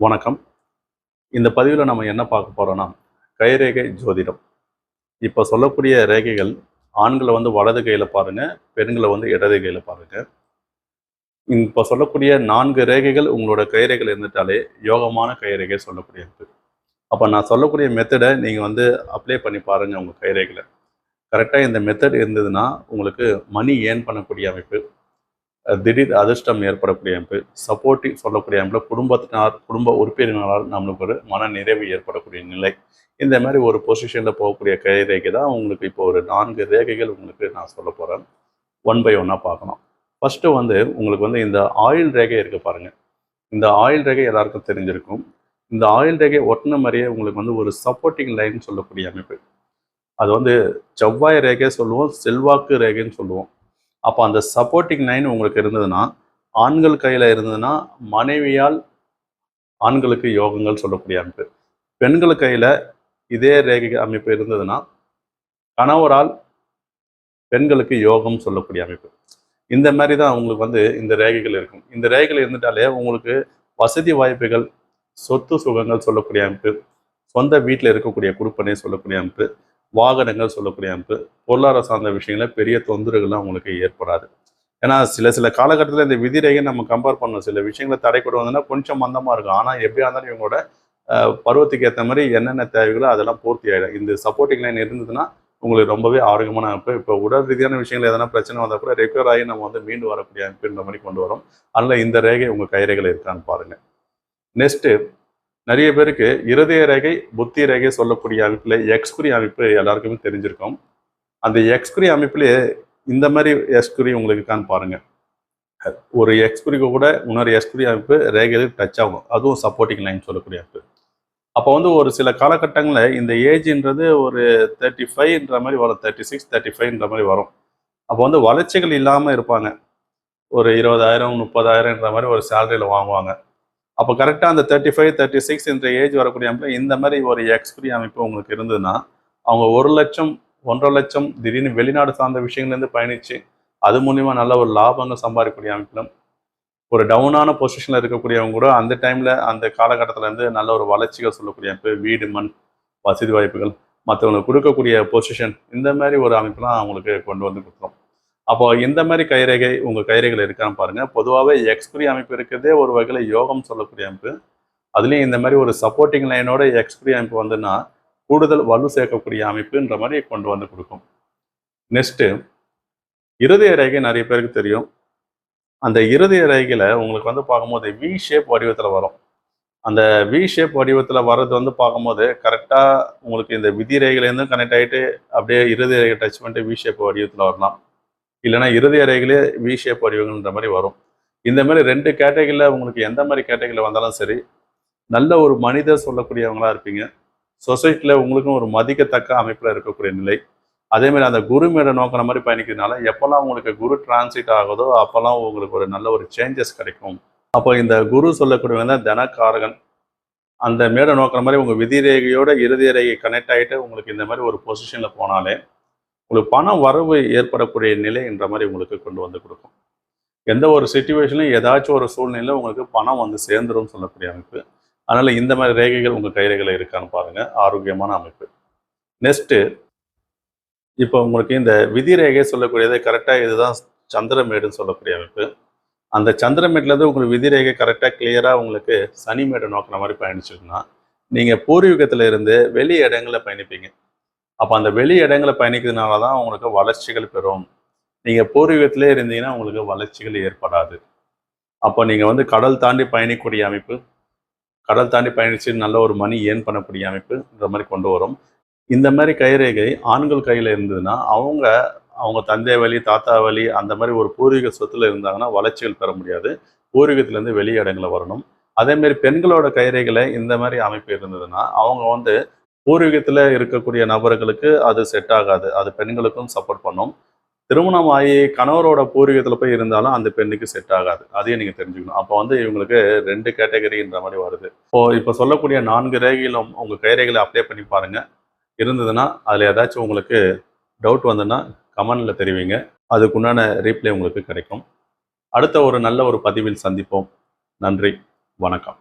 வணக்கம். இந்த பதிவில் நம்ம என்ன பார்க்க போறோம்னா, கைரேகை ஜோதிடம். இப்போ சொல்லக்கூடிய ரேகைகள் ஆண்களை வந்து வலது கையில பாருங்க, பெண்களை வந்து இடது கையில பாருங்க. இப்போ சொல்லக்கூடிய 4 ரேகைகள் உங்களோட கைரேகையில் இருந்துட்டாலே யோகமான கைரேகை சொல்லக்கூடியது. அப்போ நான் சொல்லக்கூடிய மெத்தடை நீங்க வந்து அப்ளை பண்ணி பாருங்க உங்க கைரேகையில. கரெக்டா இந்த மெத்தட் இருந்ததுன்னா, உங்களுக்கு மணி ஏர்ன் பண்ணக்கூடிய அமைப்பு, திடீர் அதிர்ஷ்டம் ஏற்படக்கூடிய அமைப்பு, சப்போர்ட்டிவ் சொல்லக்கூடிய அமைப்புல குடும்பத்தினார், குடும்ப உறுப்பினர்களால் நம்மளுக்கு ஒரு மன நிறைவு ஏற்படக்கூடிய நிலை. இந்த மாதிரி ஒரு பொசிஷனில் போகக்கூடிய கை ரேகை தான் உங்களுக்கு இப்போ ஒரு 4 ரேகைகள் உங்களுக்கு நான் சொல்ல போகிறேன். ஒன் பை ஒன்னாக பார்க்கலாம். ஃபஸ்ட்டு வந்து உங்களுக்கு வந்து இந்த ஆயில் ரேகை இருக்கு பாருங்க. இந்த ஆயில் ரேகை எல்லாருக்கும் தெரிஞ்சிருக்கும். இந்த ஆயில் ரேகை ஒட்டின மாதிரியே உங்களுக்கு வந்து ஒரு சப்போர்ட்டிங் லைன் சொல்லக்கூடிய அமைப்பு. அது வந்து செவ்வாய் ரேகை சொல்லுவோம், செல்வாக்கு ரேகைன்னு சொல்லுவோம். அப்போ அந்த சப்போர்ட்டிங் லைன் உங்களுக்கு இருந்ததுன்னா, ஆண்கள் கையில் இருந்ததுன்னா மனைவியால் ஆண்களுக்கு யோகங்கள் சொல்லக்கூடிய அமைப்பு. பெண்கள் கையில் இதே ரேகை அமைப்பு இருந்ததுன்னா கணவரால் பெண்களுக்கு யோகம் சொல்லக்கூடிய அமைப்பு. இந்த மாதிரி தான் உங்களுக்கு வந்து இந்த ரேகைகள் இருக்கும். இந்த ரேகைகள் இருந்துட்டாலே உங்களுக்கு வசதி வாய்ப்புகள், சொத்து சுகங்கள் சொல்லக்கூடிய அமைப்பு, சொந்த வீட்டில் இருக்கக்கூடிய குடுப்பனை சொல்லக்கூடிய அமைப்பு, வாகனங்கள் சொல்லக்கூடிய அமைப்பு, பொருளாதார சார்ந்த விஷயங்களில் பெரிய தொந்தரவுகள்லாம் உங்களுக்கு ஏற்படாது. ஏன்னா சில காலகட்டத்தில் இந்த விதிரேகை நம்ம கம்பேர் பண்ணணும். சில விஷயங்களை தடை கொண்டு வந்தோம்னா கொஞ்சம் மந்தமாக இருக்கும். ஆனால் எப்படியா இருந்தாலும் இவங்களோட பருவத்துக்கு ஏற்ற மாதிரி என்னென்ன தேவைகளோ அதெல்லாம் பூர்த்தி ஆகிடும். இந்த சப்போர்ட்டிங் லைன் இருந்ததுன்னா உங்களுக்கு ரொம்பவே ஆரோக்கியமான அமைப்பு. இப்போ உடல் ரீதியான விஷயங்கள் எதனா பிரச்சனை வந்தால் கூட ரெக்கவர் ஆகி நம்ம வந்து மீண்டு வரக்கூடிய அமைப்புன்ற மாதிரி கொண்டு வரோம். அதனால் இந்த ரேகை உங்கள் கைரேகையில் இருக்கான்னு பாருங்கள். நெக்ஸ்ட்டு, நிறைய பேருக்கு இருதய ரேகை, புத்தி ரேகை சொல்லக்கூடிய அமைப்பில் எக்ஸ்குறி அமைப்பு எல்லாருக்குமே தெரிஞ்சிருக்கும். அந்த எக்ஸ்குறி அமைப்புலேயே இந்த மாதிரி எக்ஸ்குறி உங்களுக்கு இருக்கான்னு பாருங்க. ஒரு எக்ஸ்குறிக்கு கூட இன்னொரு எக்ஸ்குறி அமைப்பு ரேகையில் டச் ஆகும். அதுவும் சப்போர்ட்டிங் லைன் சொல்லக்கூடிய அமைப்பு. அப்போ வந்து ஒரு சில காலகட்டங்களில் இந்த ஏஜ்ன்றது ஒரு 35ன்ற மாதிரி வரும், 36, 35ன்ற மாதிரி வரும். அப்போ வந்து வளர்ச்சிகள் இல்லாமல் இருப்பாங்க. ஒரு 20,000, 30,000ன்ற மாதிரி ஒரு சேலரியில் வாங்குவாங்க. அப்போ கரெக்டாக அந்த 35, 36 என்ற ஏஜ் வரக்கூடிய அமைப்பு இந்த மாதிரி ஒரு எக்ஸ்குறி அமைப்பு உங்களுக்கு இருந்ததுன்னா, அவங்க 1 லட்சம், 1.5 லட்சம் திடீர்னு வெளிநாடு சார்ந்த விஷயங்கள்லேருந்து பயணித்து அது மூலிமா நல்ல ஒரு லாபங்கள் சம்பாதிக்கக்கூடிய அமைப்பிலும், ஒரு டவுனான பொசிஷனில் இருக்கக்கூடியவங்க கூட அந்த டைமில் அந்த காலகட்டத்திலேருந்து நல்ல ஒரு வளர்ச்சிகள் சொல்லக்கூடிய அமைப்பு, வீடு, மண், வசதி வாய்ப்புகள், மற்றவங்களுக்கு கொடுக்கக்கூடிய பொசிஷன், இந்த மாதிரி ஒரு அமைப்புலாம் அவங்களுக்கு கொண்டு வந்து கொடுத்துரும். அப்போ இந்த மாதிரி கைரேகை உங்கள் கைரேகையில் இருக்கான்னு பாருங்கள். பொதுவாகவே எக்ஸ்குறி அமைப்பு இருக்கிறதே ஒரு வகையில் யோகம் சொல்லக்கூடிய அமைப்பு. அதுலேயும் இந்த மாதிரி ஒரு சப்போர்ட்டிங் லைனோட எக்ஸ்குறி அமைப்பு வந்துன்னா கூடுதல் வலு சேர்க்கக்கூடிய அமைப்புன்ற மாதிரி கொண்டு வந்து கொடுக்கும். நெக்ஸ்ட்டு, இருதய ரேகை நிறைய பேருக்கு தெரியும். அந்த இருதய ரேகையில் உங்களுக்கு வந்து பார்க்கும்போது வி ஷேப் வடிவத்தில் வரும். அந்த வி ஷேப் வடிவத்தில் வர்றது வந்து பார்க்கும்போது கரெக்டாக உங்களுக்கு இந்த விதி ரேகையிலேருந்து கனெக்ட் ஆகிட்டு அப்படியே இருதய ரேகை டச் பண்ணிட்டு வி ஷேப் வடிவத்தில் வரலாம். இல்லைனா இருதய ரேகையிலே வி ஷேப் வடிவங்கள்ன்ற மாதிரி வரும். இந்த மாதிரி 2 கேட்டகரியில் உங்களுக்கு எந்த மாதிரி கேட்டகரியில் வந்தாலும் சரி, நல்ல ஒரு மனிதர் சொல்லக்கூடியவங்களா இருப்பீங்க. சொசைட்டியில் உங்களுக்கும் ஒரு மதிக்கத்தக்க அமைப்பில் இருக்கக்கூடிய நிலை. அதேமாதிரி அந்த குரு மேடை நோக்கின மாதிரி பயணிக்கிறதுனால எப்போல்லாம் உங்களுக்கு குரு டிரான்சிட் ஆகுதோ அப்போல்லாம் உங்களுக்கு ஒரு நல்ல ஒரு சேஞ்சஸ் கிடைக்கும். அப்போ இந்த குரு சொல்லக்கூடியவங்க தான் தனக்காரகன். அந்த மேடை நோக்கின மாதிரி உங்கள் விதி ரேகையோட இருதய ரேகை கனெக்ட் ஆகிட்டு உங்களுக்கு இந்த மாதிரி ஒரு பொசிஷனில் போனாலே உங்களுக்கு பண வரவு ஏற்படக்கூடிய நிலைன்ற மாதிரி உங்களுக்கு கொண்டு வந்து கொடுக்கும். எந்த ஒரு சிச்சுவேஷன்லையும் ஏதாச்சும் ஒரு சூழ்நிலையில் உங்களுக்கு பணம் வந்து சேர்ந்துடும் சொல்லக்கூடிய அமைப்பு. அதனால் இந்த மாதிரி ரேகைகள் உங்கள் கைரேகையில் இருக்கான்னு பாருங்கள். ஆரோக்கியமான அமைப்பு. நெக்ஸ்ட்டு, இப்போ உங்களுக்கு இந்த விதி ரேகை சொல்லக்கூடியது கரெக்டாக இதுதான் சந்திரமேடுன்னு சொல்லக்கூடிய அமைப்பு. அந்த சந்திரமேட்லேருந்து உங்களுக்கு விதி ரேகை கரெக்டாக கிளியராக உங்களுக்கு சனி மேடை நோக்கின மாதிரி பயணிச்சிருக்குன்னா நீங்கள் பூர்வீகத்தில் இருந்து வெளி இடங்களில் பயணிப்பீங்க. அப்போ அந்த வெளி இடங்களை பயணிக்கிறதுனால தான் உங்களுக்கு வளர்ச்சிகள் பெறும். நீங்கள் பூர்வீகத்திலே இருந்தீங்கன்னா உங்களுக்கு வளர்ச்சிகள் ஏற்படாது. அப்போ நீங்கள் வந்து கடல் தாண்டி பயணிக்கக்கூடிய அமைப்பு, கடல் தாண்டி பயணித்து நல்ல ஒரு மணி ஏர்ன் பண்ணக்கூடிய அமைப்பு இந்த மாதிரி கொண்டு வரும். இந்த மாதிரி கைரேகை ஆண்கள் கையில் இருந்ததுன்னா அவங்க தந்தை வழி, தாத்தா வழி அந்த மாதிரி ஒரு பூர்வீக சொத்துல இருந்தாங்கன்னா வளர்ச்சிகள் பெற முடியாது. பூர்வீகத்திலேருந்து வெளி இடங்களை வரணும். அதேமாரி பெண்களோட கைரேகையில் இந்த மாதிரி அமைப்பு இருந்ததுன்னா அவங்க வந்து பூர்வீகத்தில் இருக்கக்கூடிய நபர்களுக்கு அது செட் ஆகாது. அது பெண்களுக்கும் சப்போர்ட் பண்ணும். திருமணம் ஆகி கணவரோட பூர்வீகத்தில் போய் இருந்தாலும் அந்த பெண்ணுக்கு செட் ஆகாது. அதையும் நீங்கள் தெரிஞ்சுக்கணும். அப்போ வந்து இவங்களுக்கு 2 கேட்டகரின்ற மாதிரி வருது. இப்போ சொல்லக்கூடிய 4 ரேகைகளும் உங்கள் கைரேகைகளை அப்ளை பண்ணி பாருங்கள். இருந்ததுன்னா அதில் ஏதாச்சும் உங்களுக்கு டவுட் வந்ததுன்னா கமெண்டில் தெரிவிங்க. அதுக்குண்டான ரீப்ளை உங்களுக்கு கிடைக்கும். அடுத்த ஒரு நல்ல ஒரு பதிவில் சந்திப்போம். நன்றி, வணக்கம்.